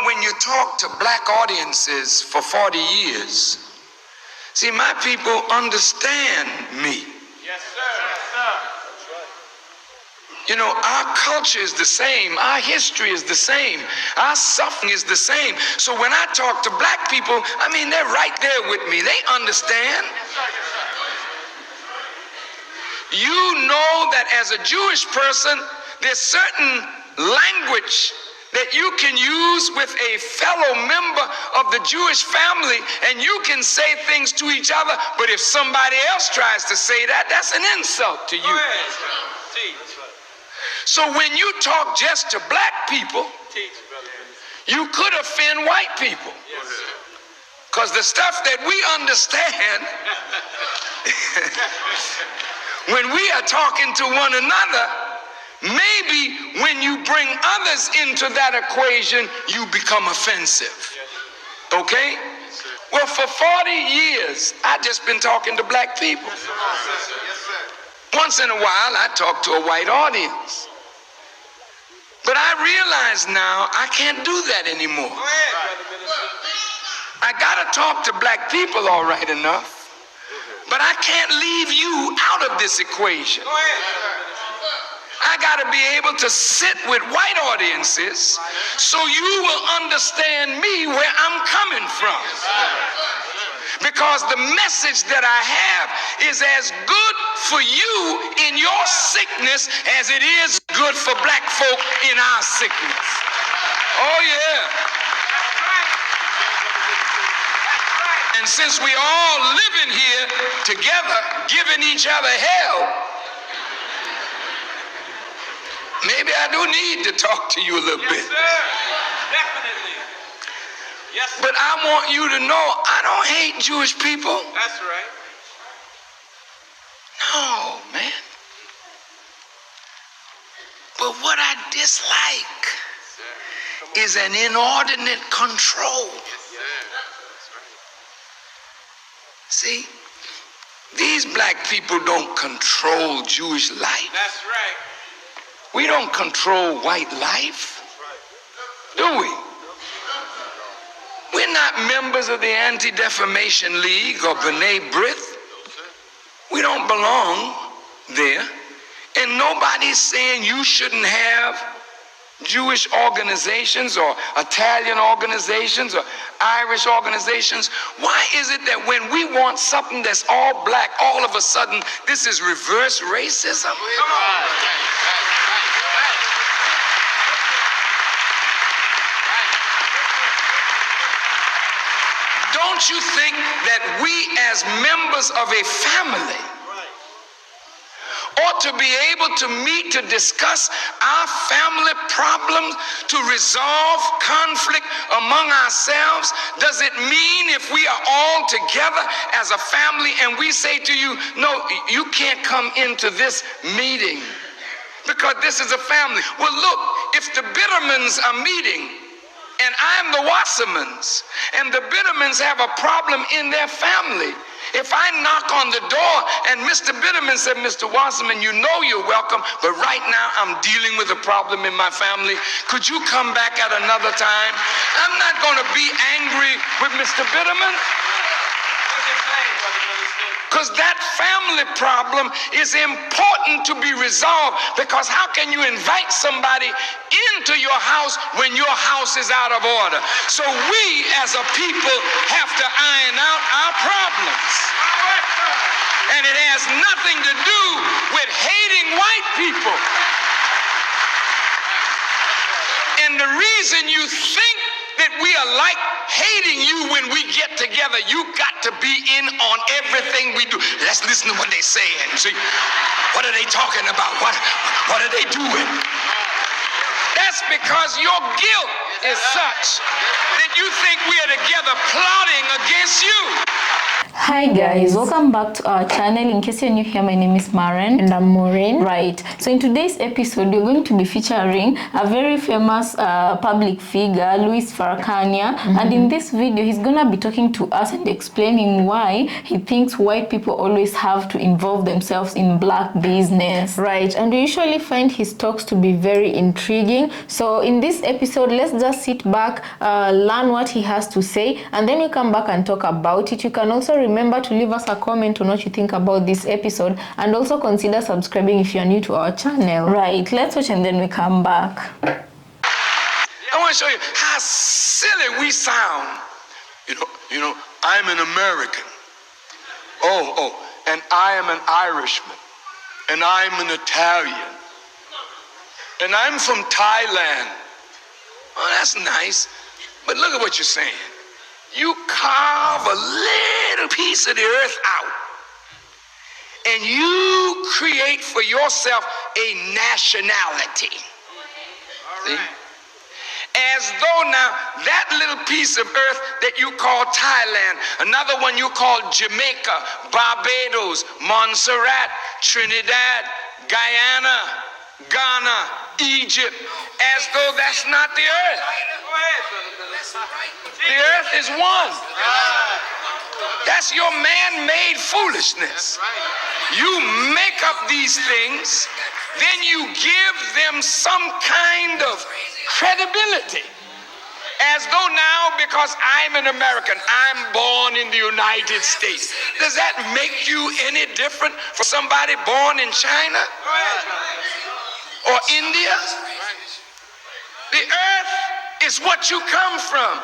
when you talk to black audiences for 40 years, see, my people understand me. Yes, sir. Yes, sir. Our culture is the same. Our history is the same. Our suffering is the same. So when I talk to black people, they're right there with me. They understand. You know that as a Jewish person, there's certain language that you can use with a fellow member of the Jewish family, and you can say things to each other, but if somebody else tries to say that, that's an insult to you. So when you talk just to black people, you could offend white people. Because the stuff that we understand, when we are talking to one another, maybe when you bring others into that equation, you become offensive. Okay? Well, for 40 years, I've just been talking to black people. Once in a while, I talk to a white audience. But I realize now I can't do that anymore. I gotta talk to black people all right enough, but I can't leave you out of this equation. I gotta be able to sit with white audiences so you will understand me where I'm coming from. Because the message that I have is as good for you in your sickness as it is good for black folk in our sickness. Oh yeah. And since we all living here together, giving each other hell, maybe I do need to talk to you a little bit. Yes, sir. Definitely. Yes, sir. But I want you to know I don't hate Jewish people. That's right. No, man. But what I dislike is an inordinate control. See, these black people don't control Jewish life. That's right. We don't control white life, do we? We're not members of the Anti-Defamation League or B'nai B'rith. We don't belong there. And nobody's saying you shouldn't have Jewish organizations or Italian organizations or Irish organizations. Why is it that when we want something that's all black, all of a sudden this is reverse racism? Come on. Don't you think that we as members of a family ought to be able to meet to discuss our family problems, to resolve conflict among ourselves? Does it mean if we are all together as a family and we say to you, no, you can't come into this meeting because this is a family? Well, look, if the Bittermans are meeting and I'm the Wassermans, and the Bittermans have a problem in their family, if I knock on the door and Mr. Bitterman said, Mr. Wasserman, you know you're welcome, but right now I'm dealing with a problem in my family. Could you come back at another time? I'm not going to be angry with Mr. Bitterman, because that family problem is important to be resolved. Because how can you invite somebody into your house when your house is out of order? So we as a people have to iron out our problems. And it has nothing to do with hating white people. And the reason you think that we are like hating you when we get together, you got to be in on everything we do. Let's listen to what they're saying. See, what are they talking about? What are they doing? That's because your guilt is such that you think we are together plotting against you. Hi guys, welcome back to our channel. In case you're new here, my name is Maren. And I'm Maureen. Right, so in today's episode, we're going to be featuring a very famous public figure, Louis Farrakhan. And in this video, he's gonna be talking to us and explaining why he thinks white people always have to involve themselves in black business. Right, and we usually find his talks to be very intriguing. So in this episode, let's just sit back, learn what he has to say, and then we come back and talk about it. You can also remember to leave us a comment on what you think about this episode, and also consider subscribing if you're new to our channel. Right, let's watch and then we come back. I want to show you how silly we sound. You know, I'm an American. And I am an Irishman. And I'm an Italian. And I'm from Thailand. Oh, that's nice. But look at what you're saying. You carve a little piece of the earth out, and you create for yourself a nationality. See? As though now that little piece of earth that you call Thailand, another one you call Jamaica, Barbados, Montserrat, Trinidad, Guyana, Ghana, Egypt, as though that's not the earth. The earth is one. That's your man-made foolishness. You make up these things, then you give them some kind of credibility. As though now, because I'm an American, I'm born in the United States. Does that make you any different from somebody born in China or India? The earth is what you come from,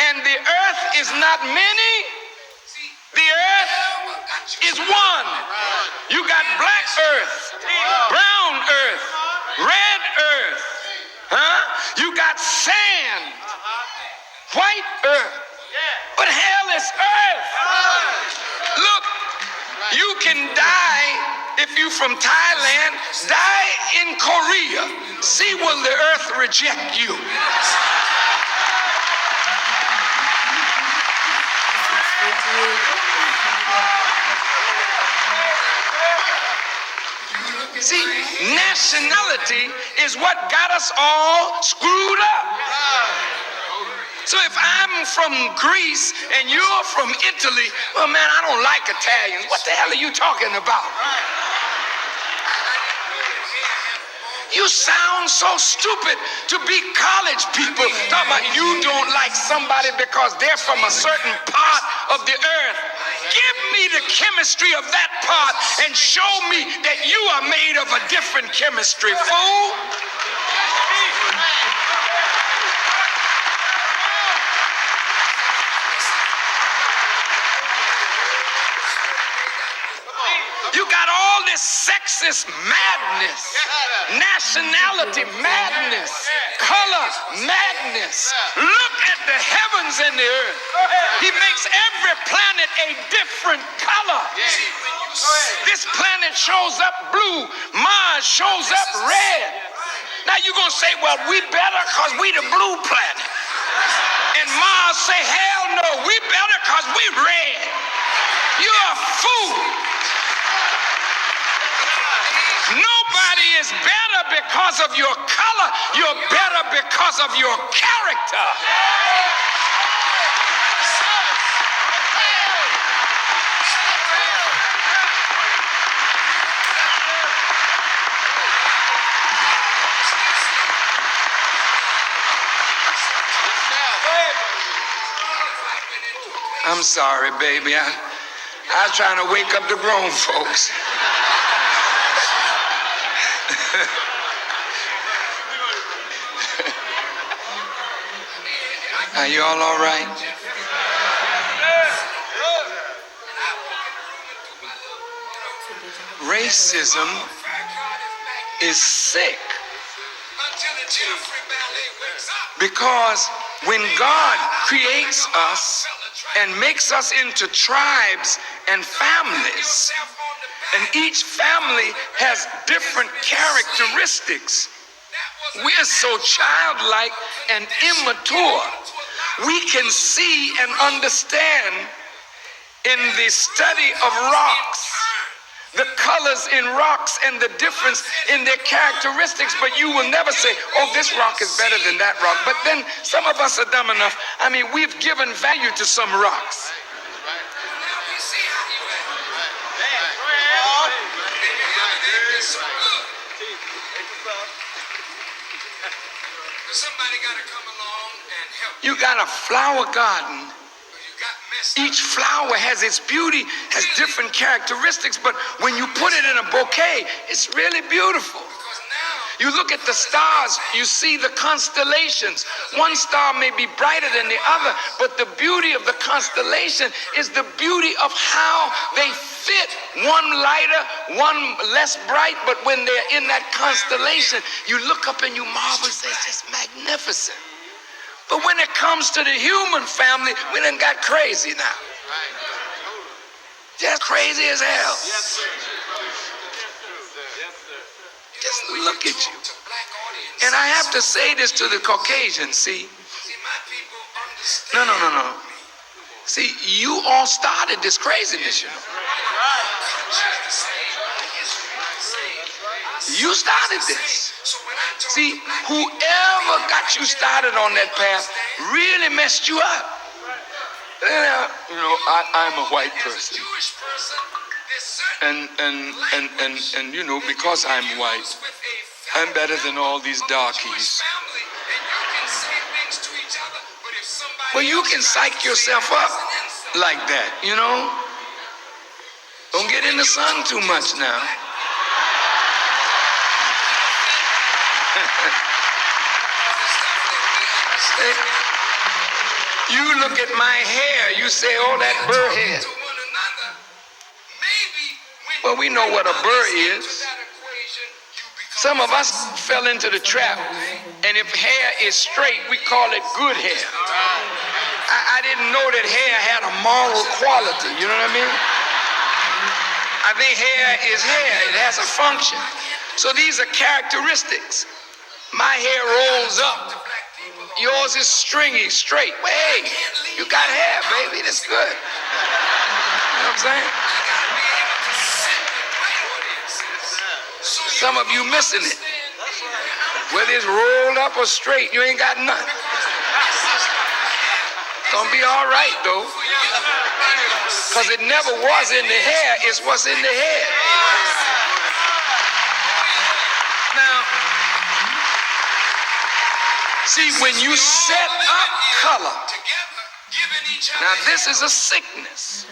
and the earth is not many. The earth is one. You got black earth, brown earth, red earth, you got sand, white earth. What the hell is earth? Look, you can die if you from Thailand, die in Korea. See, will the earth reject you? See, nationality is what got us all screwed up. So if I'm from Greece and you're from Italy, well, man, I don't like Italians. What the hell are you talking about? You sound so stupid to be college people talking about you don't like somebody because they're from a certain part of the earth. Give me the chemistry of that part and show me that you are made of a different chemistry, fool. You got all this sexist madness, nationality madness, color madness. Look at the heavens and the earth. He makes every planet a different color. This planet shows up blue, Mars shows up red. Now you're going to say, well, we better because we the blue planet. And Mars say, hell no, we better because we red. You're a fool. Nobody is better because of your color. You're better because of your character. I'm sorry, baby. I was trying to wake up the grown folks. Are you all right? Racism is sick because when God creates us and makes us into tribes and families, and each family has different characteristics, we're so childlike and immature. We can see and understand in the study of rocks, the colors in rocks and the difference in their characteristics, but you will never say, oh, this rock is better than that rock. But then some of us are dumb enough. I mean, we've given value to some rocks. Somebody got to come along and help. You got a flower garden. Each flower has its beauty, has different characteristics, but when you put it in a bouquet, it's really beautiful. You look at the stars, you see the constellations. One star may be brighter than the other, but the beauty of the constellation is the beauty of how they fit. One lighter, one less bright, but when they're in that constellation, you look up and you marvel and say, it's just magnificent. But when it comes to the human family, we done got crazy now. Just crazy as hell. Just look at you. And I have to say this to the Caucasians, see. No. See, you all started this craziness, you know. You started this. See, whoever got you started on that path really messed you up. You know, I'm a white person. And you know, because I'm white, I'm better than all these darkies. Well, you can psych yourself up like that, you know. Don't get in the sun too much now. You look at my hair, you say, oh, that burr hair. Well, we know what a burr is. Some of us fell into the trap, and if hair is straight, we call it good hair. I didn't know that hair had a moral quality, you know what I mean? I think hair is hair, it has a function. So these are characteristics. My hair rolls up. Yours is stringy, straight. Well, hey, you got hair, baby. That's good. You know what I'm saying? Some of you missing it. Whether it's rolled up or straight, you ain't got nothing. Gonna be all right, though. Because it never was in the hair. It's what's in the head. Now, see, when you set up color, now this is a sickness.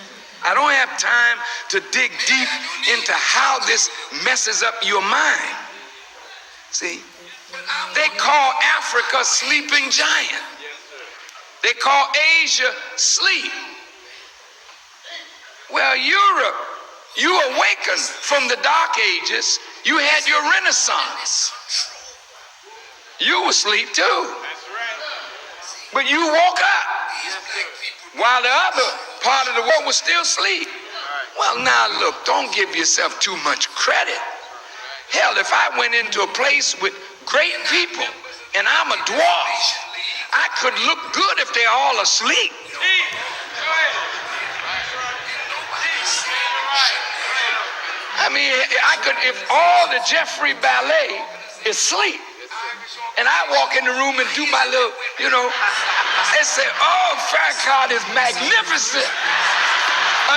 I don't have time to dig deep into how this messes up your mind. See, they call Africa sleeping giant. They call Asia sleep. Well, Europe, you awakened from the dark ages. You had your Renaissance. You were asleep too. But you woke up while the other part of the world was still asleep. Well, now look, don't give yourself too much credit. Hell, if I went into a place with great people and I'm a dwarf, I could look good if they're all asleep. I mean, I could, if all the Jeffrey Ballet is asleep, and I walk in the room and do my little, you know, they say, oh, Farrakhan is magnificent,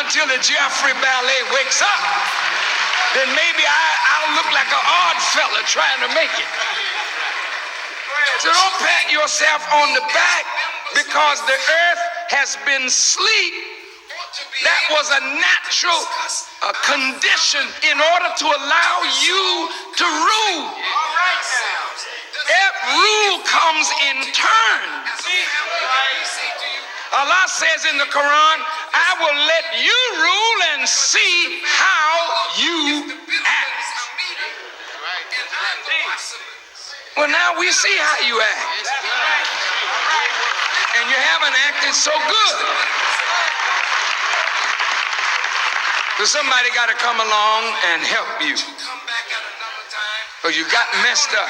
until the Jeffrey Ballet wakes up. Then maybe I'll look like an odd fella trying to make it. So don't pat yourself on the back because the earth has been asleep. That was a natural condition in order to allow you to rule. That rule comes in turn. Allah says in the Quran, I will let you rule and see how you act. Well, now we see how you act. And you haven't acted so good. So somebody got to come along and help you. Or you got messed up.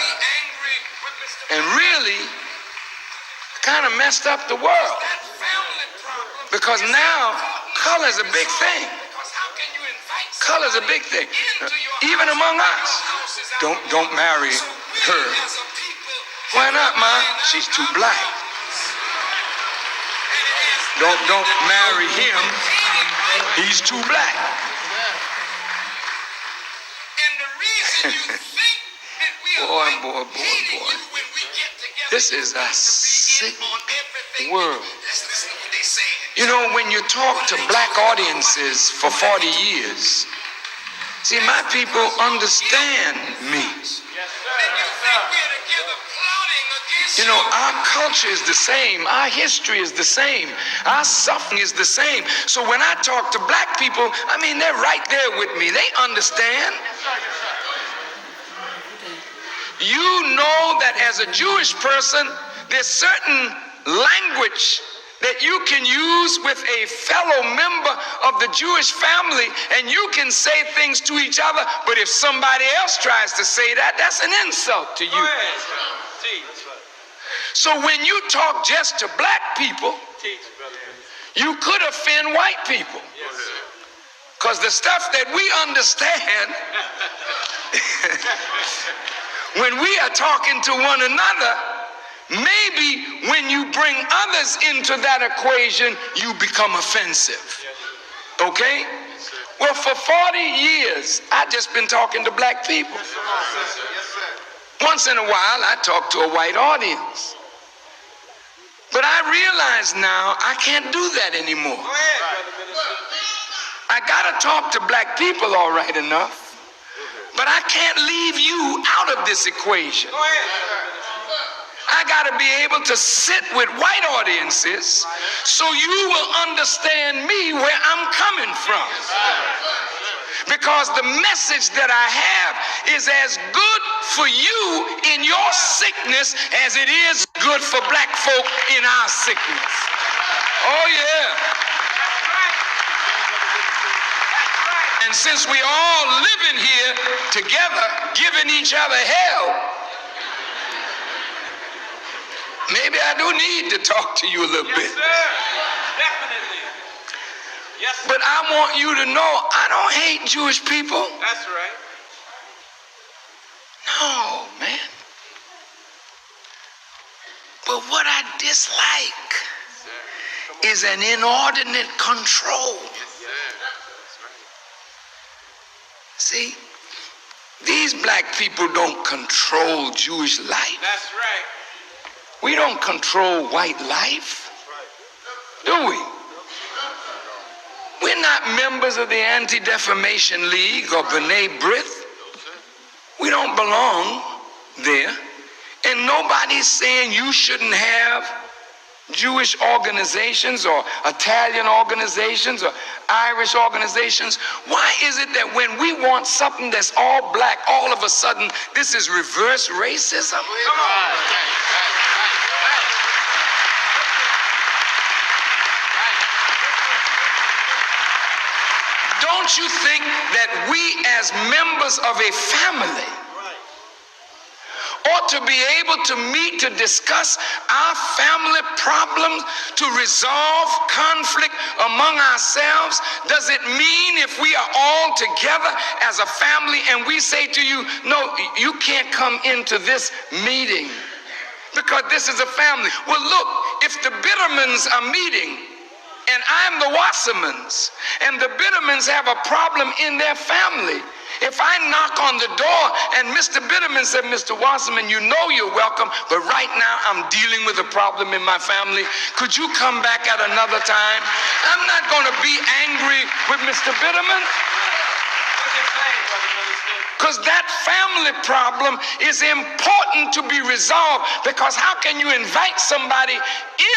And really kind of messed up the world. Because now Color's a big thing. Color's a big thing. Even among us. Don't marry her. Why not, Ma? She's too black. Don't marry him. He's too black. Boy. This is a sick world. You know, when you talk to black audiences for 40 years, see, my people understand me. You know, our culture is the same. Our history is the same. Our suffering is the same. So when I talk to black people, I mean, they're right there with me. They understand. You know that as a Jewish person, there's certain language that you can use with a fellow member of the Jewish family, and you can say things to each other, but if somebody else tries to say that, that's an insult to you. So when you talk just to black people, you could offend white people. Because the stuff that we understand, when we are talking to one another, maybe when you bring others into that equation, you become offensive. Okay? Well, for 40 years, I've just been talking to black people. Once in a while, I talk to a white audience. But I realize now I can't do that anymore. I gotta talk to black people all right enough, but I can't leave you out of this equation. I gotta be able to sit with white audiences so you will understand me where I'm coming from. Because the message that I have is as good for you in your sickness as it is good for black folk in our sickness. Oh yeah. And since we all living here together, giving each other hell, maybe I do need to talk to you a little bit. Definitely. Yes, but I want you to know I don't hate Jewish people. That's right. No, man. But what I dislike is an inordinate control. See, these black people don't control Jewish life. That's right. We don't control white life, do we? We're not members of the Anti-Defamation League or B'nai B'rith. We don't belong there. And nobody's saying you shouldn't have Jewish organizations or Italian organizations or Irish organizations. Why is it that when we want something that's all black, all of a sudden this is reverse racism? Come on. Don't you think that we as members of a family ought to be able to meet to discuss our family problems, to resolve conflict among ourselves? Does it mean if we are all together as a family and we say to you, no, you can't come into this meeting because this is a family? Well, look, if the Bittermans are meeting and I'm the Wassermans, and the Bittermans have a problem in their family, if I knock on the door and Mr. Bitterman said, Mr. Wasserman, you know you're welcome, but right now I'm dealing with a problem in my family. Could you come back at another time? I'm not going to be angry with Mr. Bitterman. Because that family problem is important to be resolved, because how can you invite somebody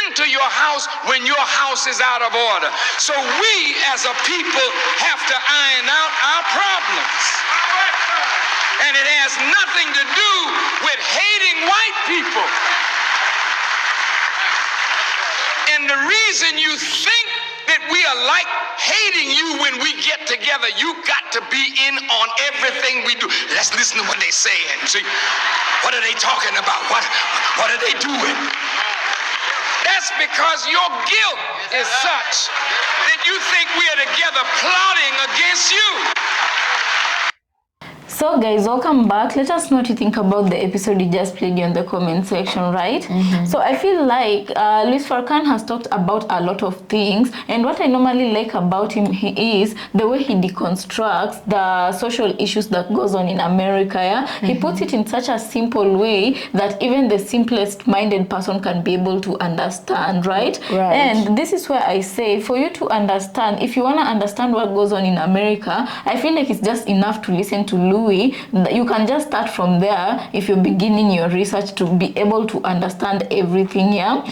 into your house when your house is out of order? So we as a people have to iron out our problems. And it has nothing to do with hating white people. And the reason you think that we are like hating you when we get together, you got to be in on everything we do. Let's listen to what they say and see, what are they talking about? What are they doing? That's because your guilt is such that you think we are together plotting against you. So guys, welcome back. Let us know what you think about the episode you just played in the comment section, right? So I feel like Louis Farrakhan has talked about a lot of things, and what I normally like about him is the way he deconstructs the social issues that goes on in America. Yeah? He puts it in such a simple way that even the simplest minded person can be able to understand, right? And this is where I say, for you to understand, if you want to understand what goes on in America, I feel like it's just enough to listen to Louis. You can just start from there if you're beginning your research to be able to understand everything. Yeah.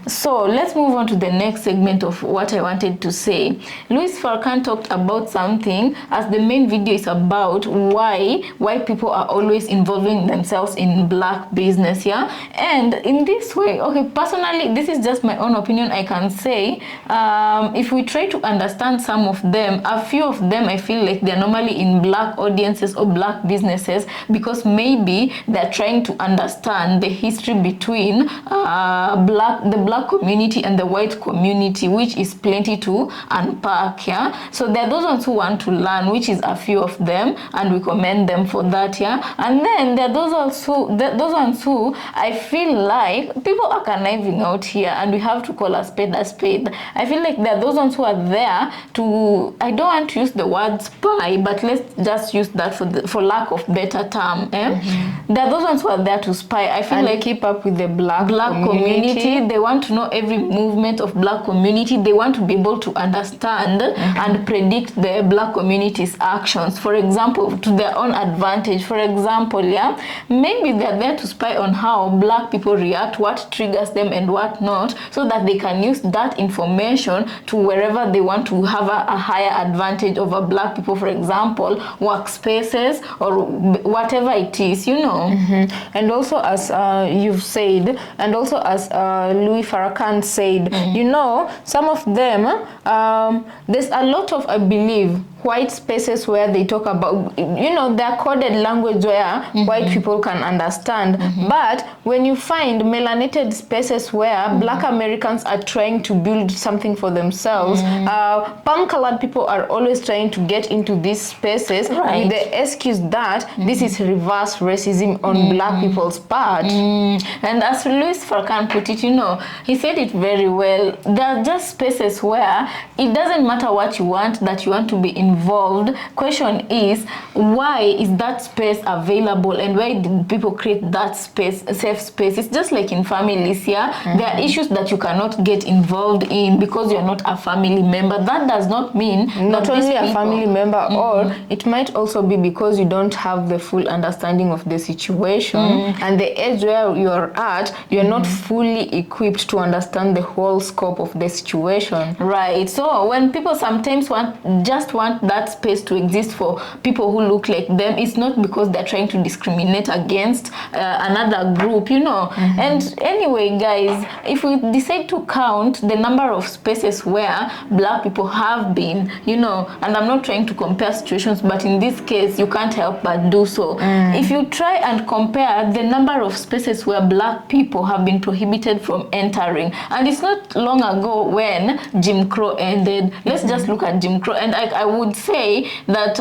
So let's move on to the next segment of what I wanted to say. Louis Farrakhan talked about something, as the main video is about why people are always involving themselves in black business. Yeah. And in this way, okay, personally, this is just my own opinion. I can say if we try to understand some of them, a few of them I feel like they're normally in black audiences or black businesses because maybe they're trying to understand the history between the black community and the white community, which is plenty to unpack. Yeah, so there are those ones who want to learn, which is a few of them, and we commend them for that. Yeah, and then there are those ones who I feel like people are conniving out here, and we have to call a spade a spade. I feel like there are those ones who are there to, I don't want to use the word spy, but let's just use that for lack of better term. There are those ones who are there to spy. I feel like keep up with the black community. They want to know every movement of black community. They want to be able to understand and predict the black community's actions, for example, to their own advantage. For example, yeah, maybe they're there to spy on how black people react, what triggers them and what not, so that they can use that information to wherever they want to have a higher advantage over black people, for example, workspaces or whatever it is, you know. And also, as you've said, and also as Louis Farrakhan said, you know, some of them, there's a lot of, I believe, white spaces where they talk about, you know, their coded language where white people can understand. But when you find melanated spaces where black Americans are trying to build something for themselves, palm-colored people are always trying to get into these spaces with the excuse that this is reverse racism on black people's part. And as Louis Farrakhan put it, you know, he said it very well. There are just spaces where it doesn't matter what you want, that you want to be involved. Question is, why is that space available, and why did people create that space, safe space? It's just like in families. Yeah, there are issues that you cannot get involved in because you're not a family member. That does not mean not only a family member, or it might also be because you don't have the full understanding of the situation, and the age where you're at, you're not fully equipped to understand the whole scope of the situation. Right. So when people sometimes want that space to exist for people who look like them, it's not because they're trying to discriminate against another group, you know. And anyway, guys, if we decide to count the number of spaces where black people have been, you know, and I'm not trying to compare situations, but in this case, you can't help but do so. If you try and compare the number of spaces where black people have been prohibited from entering, and it's not long ago when Jim Crow ended. Let's just look at Jim Crow, and I would say that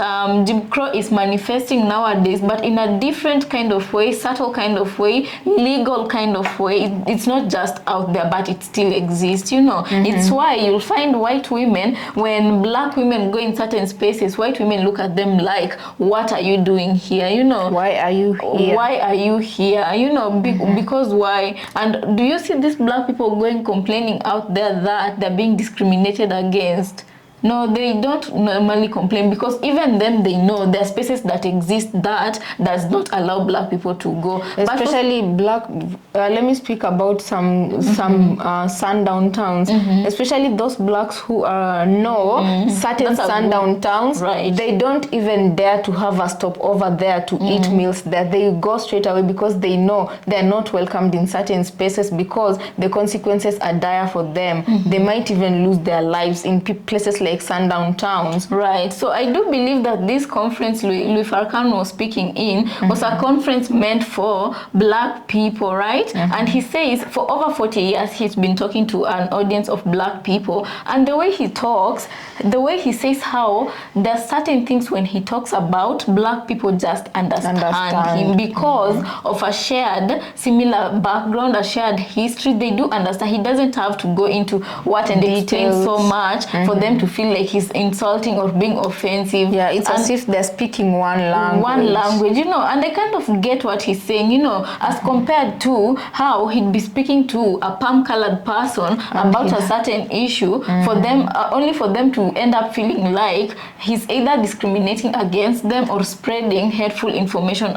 Jim Crow is manifesting nowadays, but in a different kind of way, subtle kind of way, legal kind of way. It's not just out there, but it still exists, you know. It's why you'll find white women, when black women go in certain spaces, white women look at them like, what are you doing here, you know? Why are you here? Why are you here, you know? Because why? And do you see these black people going complaining out there that they're being discriminated against? No, they don't normally complain, because even them, they know there are spaces that exist that does not allow black people to go. Especially black, let me speak about some sundown towns, especially those blacks who know certain sundown towns. Right. They don't even dare to have a stop over there to eat meals there. They go straight away because they know they're not welcomed in certain spaces, because the consequences are dire for them. They might even lose their lives in places like like sundown towns. Right. So I do believe that this conference Louis Farrakhan was speaking in was a conference meant for black people, right? And he says for over 40 years he's been talking to an audience of black people, and the way he talks, the way he says how there's certain things when he talks about, black people just understand him because of a shared similar background, a shared history. They do understand. He doesn't have to go into what and explain so much for them to feel like he's insulting or being offensive. Yeah, it's as if they're speaking one language. You know, and I kind of get what he's saying, you know, as compared to how he'd be speaking to a palm-colored person about a certain issue for them, only for them to end up feeling like he's either discriminating against them or spreading hateful information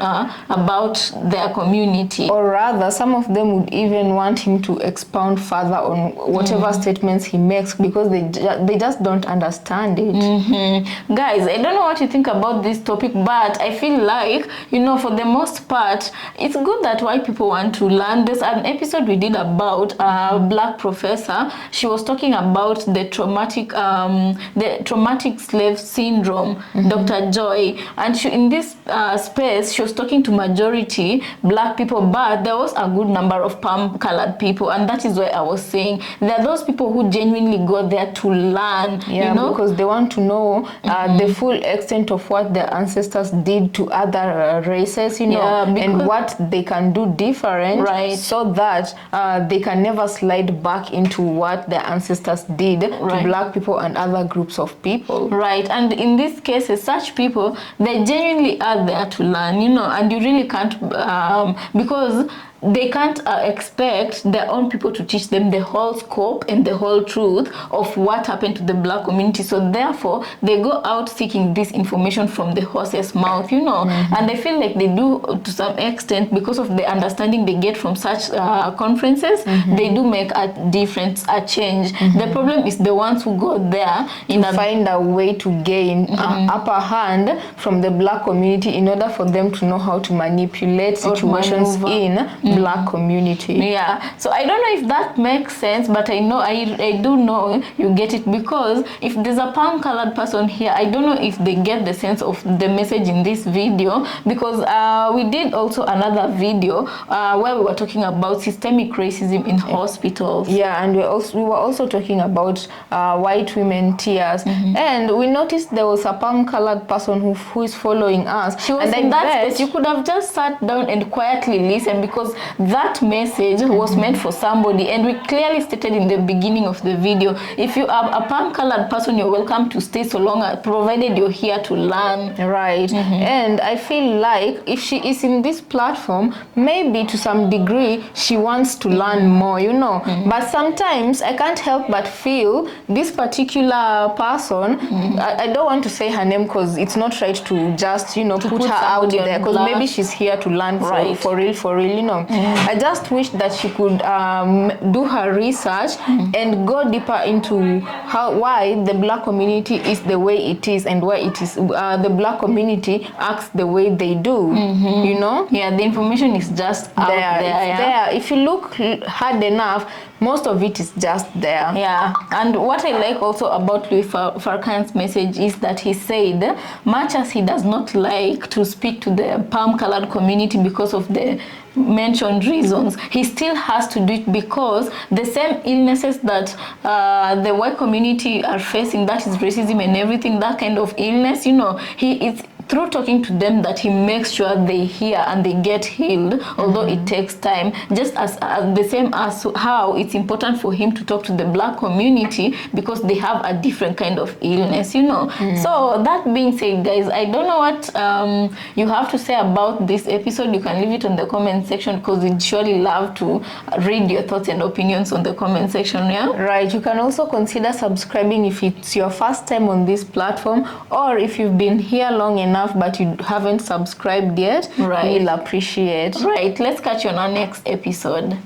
about their community. Or rather, some of them would even want him to expound further on whatever statements he makes because they just don't understand it. Guys, I don't know what you think about this topic, but I feel like, you know, for the most part, it's good that white people want to learn. There's an episode we did about a black professor. She was talking about the traumatic slave syndrome, Dr. Joy, and in this space she was talking to majority black people, but there was a good number of palm-colored people, and that is why I was saying there are those people who genuinely go there to learn, you know, because they want to know the full extent of what their ancestors did to other races, you know, and what they can do different, right, so that they can never slide back into what their ancestors did to black people and other groups of people. Right, and in these cases, such people, they genuinely are there to learn, you know, and you really can't, because they can't expect their own people to teach them the whole scope and the whole truth of what happened to the black community. So therefore, they go out seeking this information from the horse's mouth, you know. And I feel like they do to some extent because of the understanding they get from such conferences. They do make a difference, a change. The problem is the ones who go there to find a way to gain upper hand from the black community in order for them to know how to manipulate situations in black community. Yeah, so I don't know if that makes sense, but I know I do know you get it, because if there's a palm-colored person here, I don't know if they get the sense of the message in this video, because we did also another video where we were talking about systemic racism in hospitals. Yeah, and we were also talking about white women tears, and we noticed there was a palm-colored person who is following us. She was in that space. You could have just sat down and quietly listened, because that message was meant for somebody, and we clearly stated in the beginning of the video, if you are a palm-colored person, you're welcome to stay so long, provided you're here to learn. Right. And I feel like if she is in this platform, maybe to some degree she wants to learn more, you know. But sometimes I can't help but feel this particular person, I don't want to say her name because it's not right to just, you know, put her out there, because maybe she's here to learn for real, you know. I just wish that she could do her research and go deeper into why the black community is the way it is, and why it is the black community acts the way they do. You know? Yeah, the information is just out there. If you look hard enough, most of it is just there. Yeah, and what I like also about Louis Farrakhan's message is that he said, much as he does not like to speak to the palm-colored community because of the mentioned reasons, he still has to do it, because the same illnesses that the white community are facing, that is racism and everything, that kind of illness, you know, it's through talking to them that he makes sure they hear and they get healed, although it takes time, just as the same as how it's important for him to talk to the black community because they have a different kind of illness, you know. So that being said, guys, I don't know what you have to say about this episode. You can leave it on the comment section, because we'd surely love to read your thoughts and opinions on the comment section. Right. You can also consider subscribing if it's your first time on this platform, or if you've been here long enough but you haven't subscribed yet. We'll appreciate. Right, let's catch you on our next episode.